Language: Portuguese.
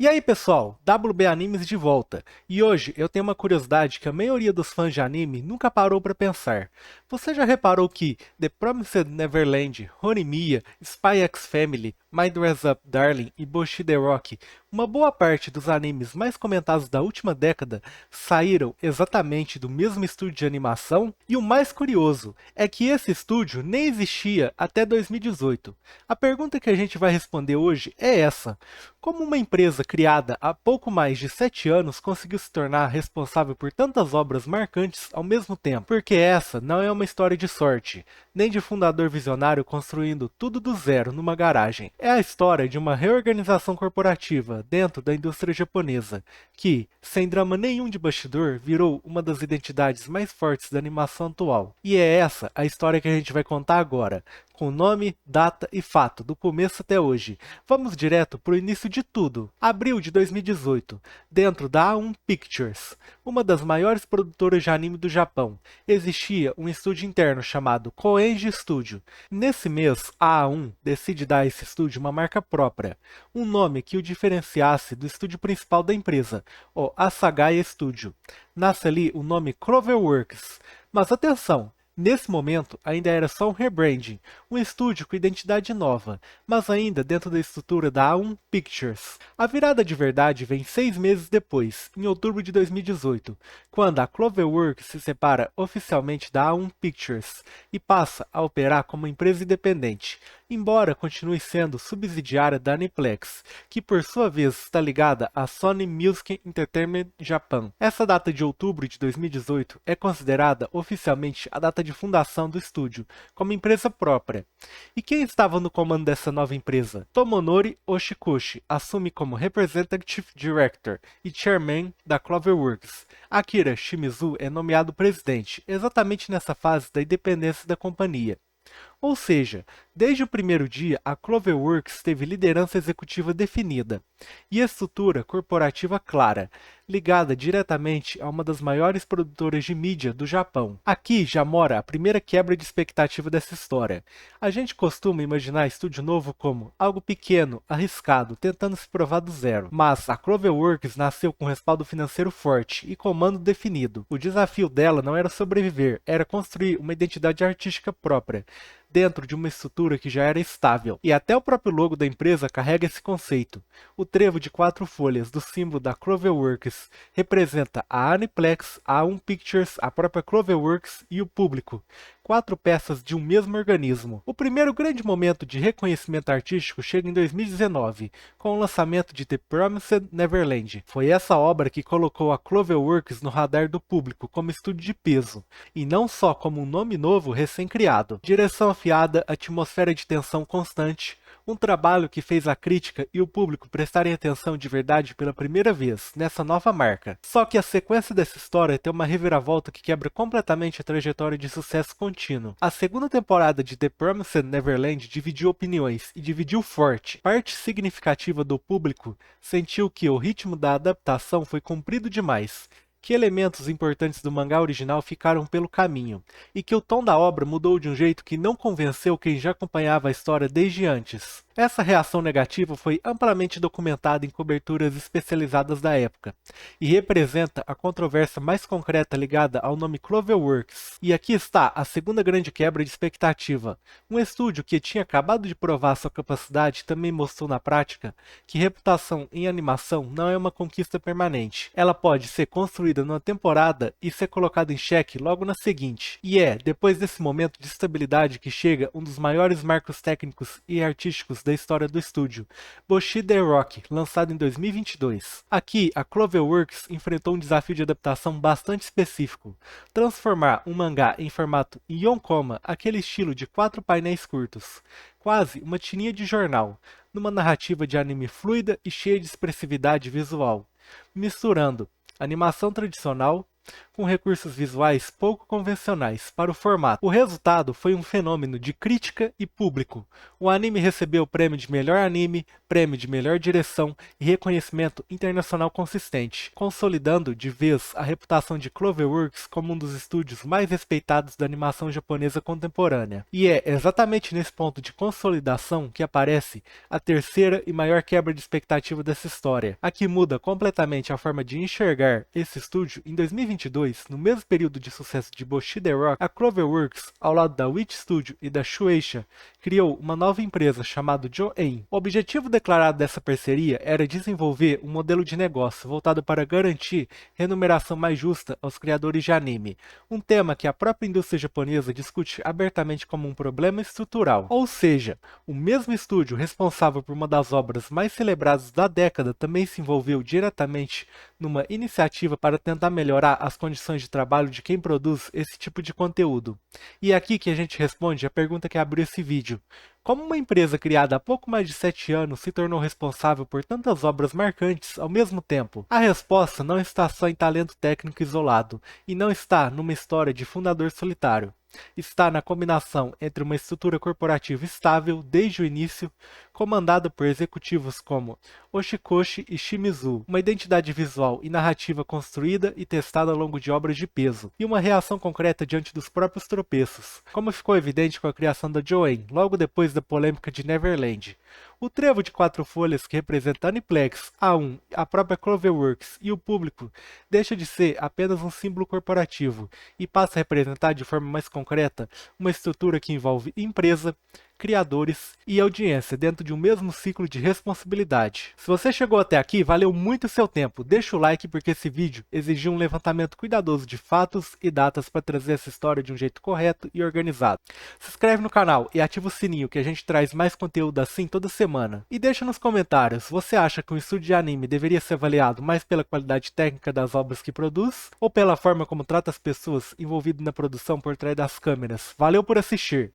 E aí pessoal, WB Animes de volta. E hoje eu tenho uma curiosidade que a maioria dos fãs de anime nunca parou para pensar. Você já reparou que The Promised Neverland, Horimiya, Spy X Family, My Dress Up Darling e Boshi the Rock, uma boa parte dos animes mais comentados da última década saíram exatamente do mesmo estúdio de animação? E o mais curioso é que esse estúdio nem existia até 2018. A pergunta que a gente vai responder hoje é essa: como uma empresa criada há pouco mais de 7 anos conseguiu se tornar responsável por tantas obras marcantes ao mesmo tempo? Porque essa não é uma história de sorte, nem de fundador visionário construindo tudo do zero numa garagem. É a história de uma reorganização corporativa dentro da indústria japonesa, que, sem drama nenhum de bastidor, virou uma das identidades mais fortes da animação atual. E é essa a história que a gente vai contar agora, com nome, data e fato, do começo até hoje. Vamos direto para o início de tudo. Abril de 2018, dentro da A1 Pictures, uma das maiores produtoras de anime do Japão, existia um estúdio interno chamado Koenji Studio. Nesse mês, a A1 decide dar a esse estúdio uma marca própria, um nome que o diferenciasse do estúdio principal da empresa, o Asagaya Studio. Nasce ali o nome Cloverworks. Mas atenção! Nesse momento, ainda era só um rebranding, um estúdio com identidade nova, mas ainda dentro da estrutura da A1 Pictures. A virada de verdade vem 6 meses depois, em outubro de 2018, quando a Cloverworks se separa oficialmente da A1 Pictures e passa a operar como empresa independente, embora continue sendo subsidiária da Aniplex, que por sua vez está ligada à Sony Music Entertainment Japan. Essa data de outubro de 2018 é considerada oficialmente a data de fundação do estúdio, como empresa própria. E quem estava no comando dessa nova empresa? Tomonori Oshikoshi assume como Representative Director e Chairman da Cloverworks. Akira Shimizu é nomeado presidente, exatamente nessa fase da independência da companhia. Ou seja, desde o primeiro dia, a Cloverworks teve liderança executiva definida e estrutura corporativa clara, ligada diretamente a uma das maiores produtoras de mídia do Japão. Aqui já mora a primeira quebra de expectativa dessa história. A gente costuma imaginar estúdio novo como algo pequeno, arriscado, tentando se provar do zero. Mas a Cloverworks nasceu com respaldo financeiro forte e comando definido. O desafio dela não era sobreviver, era construir uma identidade artística própria, dentro de uma estrutura que já era estável. E até o próprio logo da empresa carrega esse conceito. O trevo de 4 folhas do símbolo da Cloverworks representa a Aniplex, a A1 Pictures, a própria Cloverworks e o público. 4 peças de um mesmo organismo. O primeiro grande momento de reconhecimento artístico chega em 2019, com o lançamento de The Promised Neverland. Foi essa obra que colocou a Cloverworks no radar do público como estúdio de peso, e não só como um nome novo recém-criado. Direção afiada, atmosfera de tensão constante, um trabalho que fez a crítica e o público prestarem atenção de verdade pela primeira vez nessa nova marca. Só que a sequência dessa história tem uma reviravolta que quebra completamente a trajetória de sucesso contínuo. A segunda temporada de The Promised Neverland dividiu opiniões e dividiu forte. Parte significativa do público sentiu que o ritmo da adaptação foi comprido demais, que elementos importantes do mangá original ficaram pelo caminho, e que o tom da obra mudou de um jeito que não convenceu quem já acompanhava a história desde antes. Essa reação negativa foi amplamente documentada em coberturas especializadas da época, e representa a controvérsia mais concreta ligada ao nome Cloverworks. E aqui está a segunda grande quebra de expectativa. Um estúdio que tinha acabado de provar sua capacidade também mostrou na prática que reputação em animação não é uma conquista permanente. Ela pode ser construída numa temporada e ser colocada em xeque logo na seguinte. E é depois desse momento de estabilidade que chega um dos maiores marcos técnicos e artísticos da história do estúdio, Boshi the Rock, lançado em 2022. Aqui, a Cloverworks enfrentou um desafio de adaptação bastante específico: transformar um mangá em formato Yonkoma, aquele estilo de 4 painéis curtos, quase uma tirinha de jornal, numa narrativa de anime fluida e cheia de expressividade visual, misturando animação tradicional com recursos visuais pouco convencionais para o formato. O resultado foi um fenômeno de crítica e público. O anime recebeu o prêmio de melhor anime, prêmio de melhor direção e reconhecimento internacional consistente, consolidando de vez a reputação de Cloverworks como um dos estúdios mais respeitados da animação japonesa contemporânea. E é exatamente nesse ponto de consolidação que aparece a terceira e maior quebra de expectativa dessa história, a que muda completamente a forma de enxergar esse estúdio. Em 2022, no mesmo período de sucesso de Bushido Rock, a Cloverworks, ao lado da Witch Studio e da Shueisha, criou uma nova empresa chamada Joen. O objetivo declarado dessa parceria era desenvolver um modelo de negócio voltado para garantir remuneração mais justa aos criadores de anime, um tema que a própria indústria japonesa discute abertamente como um problema estrutural. Ou seja, o mesmo estúdio responsável por uma das obras mais celebradas da década também se envolveu diretamente numa iniciativa para tentar melhorar as condições de trabalho de quem produz esse tipo de conteúdo. E é aqui que a gente responde a pergunta que abriu esse vídeo. Como uma empresa criada há pouco mais de 7 anos se tornou responsável por tantas obras marcantes ao mesmo tempo? A resposta não está só em talento técnico isolado, e não está numa história de fundador solitário. Está na combinação entre uma estrutura corporativa estável desde o início, comandada por executivos como Oshikoshi e Shimizu, uma identidade visual e narrativa construída e testada ao longo de obras de peso, e uma reação concreta diante dos próprios tropeços, como ficou evidente com a criação da Joen, logo depois da polêmica de Neverland. O trevo de 4 folhas que representa a Aniplex, A1, a própria Cloverworks e o público deixa de ser apenas um símbolo corporativo e passa a representar de forma mais concreta uma estrutura que envolve empresa, criadores e audiência dentro de um mesmo ciclo de responsabilidade. Se você chegou até aqui, valeu muito o seu tempo. Deixa o like porque esse vídeo exigiu um levantamento cuidadoso de fatos e datas para trazer essa história de um jeito correto e organizado. Se inscreve no canal e ativa o sininho que a gente traz mais conteúdo assim toda semana. E deixa nos comentários, você acha que um estúdio de anime deveria ser avaliado mais pela qualidade técnica das obras que produz ou pela forma como trata as pessoas envolvidas na produção por trás das câmeras? Valeu por assistir!